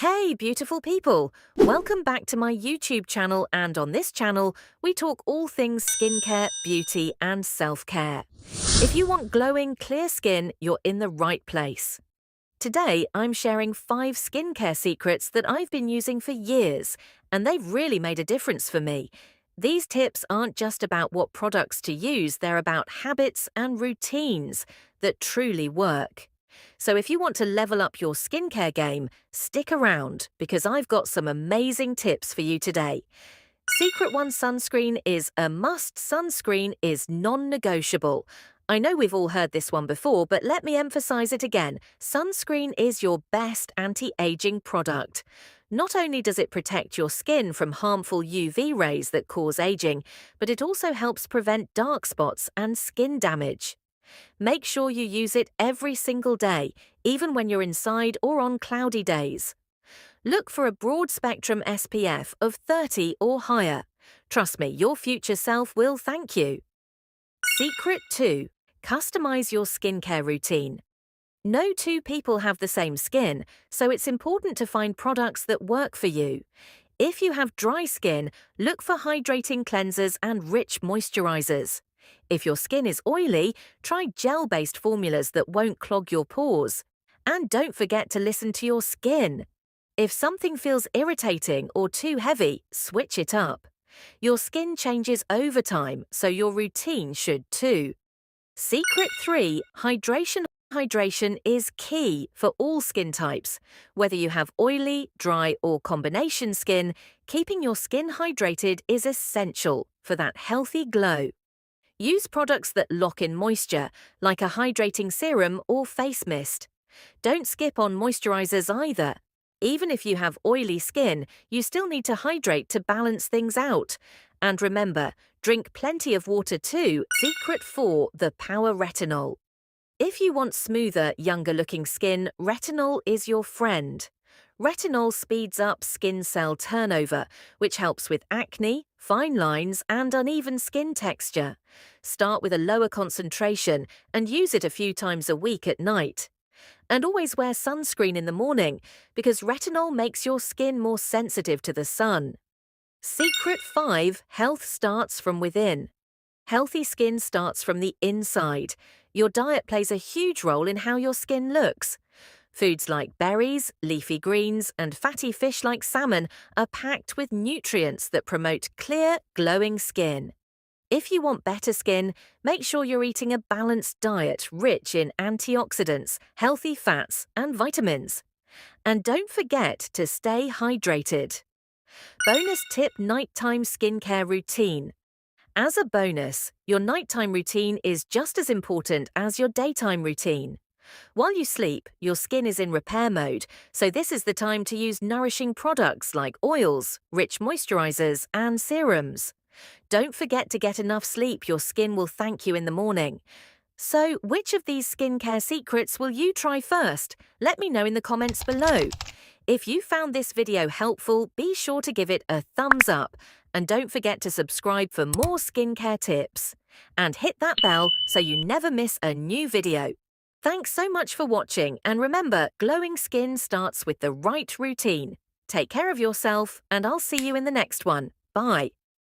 Hey, beautiful people! Welcome back to my YouTube channel, and on this channel, we talk all things skincare, beauty, and self-care. If you want glowing, clear skin, you're in the right place. Today, I'm sharing 5 skincare secrets that I've been using for years, and they've really made a difference for me. These tips aren't just about what products to use, they're about habits and routines that truly work. So if you want to level up your skincare game, stick around because I've got some amazing tips for you today. Secret One sunscreen is a must. Sunscreen is non-negotiable. I know we've all heard this one before, but let me emphasize it again. Sunscreen is your best anti-aging product. Not only does it protect your skin from harmful UV rays that cause aging, but it also helps prevent dark spots and skin damage. Make sure you use it every single day, even when you're inside or on cloudy days. Look for a broad spectrum SPF of 30 or higher. Trust me, your future self will thank you. Secret 2. Customize your skincare routine. No two people have the same skin, so it's important to find products that work for you. If you have dry skin, look for hydrating cleansers and rich moisturizers. If your skin is oily, try gel-based formulas that won't clog your pores. And don't forget to listen to your skin. If something feels irritating or too heavy, switch it up. Your skin changes over time, so your routine should too. Secret 3. Hydration. Hydration is key for all skin types. Whether you have oily, dry, or combination skin, keeping your skin hydrated is essential for that healthy glow. Use products that lock in moisture, like a hydrating serum or face mist. Don't skip on moisturizers either. Even if you have oily skin, you still need to hydrate to balance things out. And remember, drink plenty of water too. Secret 4. The Power Retinol. If you want smoother, younger-looking skin, retinol is your friend. Retinol speeds up skin cell turnover, which helps with acne, fine lines, and uneven skin texture. Start with a lower concentration and use it a few times a week at night. And always wear sunscreen in the morning because retinol makes your skin more sensitive to the sun. Secret 5. Health starts from within. Healthy skin starts from the inside. Your diet plays a huge role in how your skin looks. Foods like berries, leafy greens, and fatty fish like salmon are packed with nutrients that promote clear, glowing skin. If you want better skin, make sure you're eating a balanced diet rich in antioxidants, healthy fats, and vitamins. And don't forget to stay hydrated. Bonus tip: nighttime skincare routine. As a bonus, your nighttime routine is just as important as your daytime routine. While you sleep, your skin is in repair mode, so this is the time to use nourishing products like oils, rich moisturizers, and serums. Don't forget to get enough sleep, your skin will thank you in the morning. So, which of these skincare secrets will you try first? Let me know in the comments below. If you found this video helpful, be sure to give it a thumbs up. And don't forget to subscribe for more skincare tips. And hit that bell so you never miss a new video. Thanks so much for watching, and remember, glowing skin starts with the right routine. Take care of yourself, and I'll see you in the next one. Bye.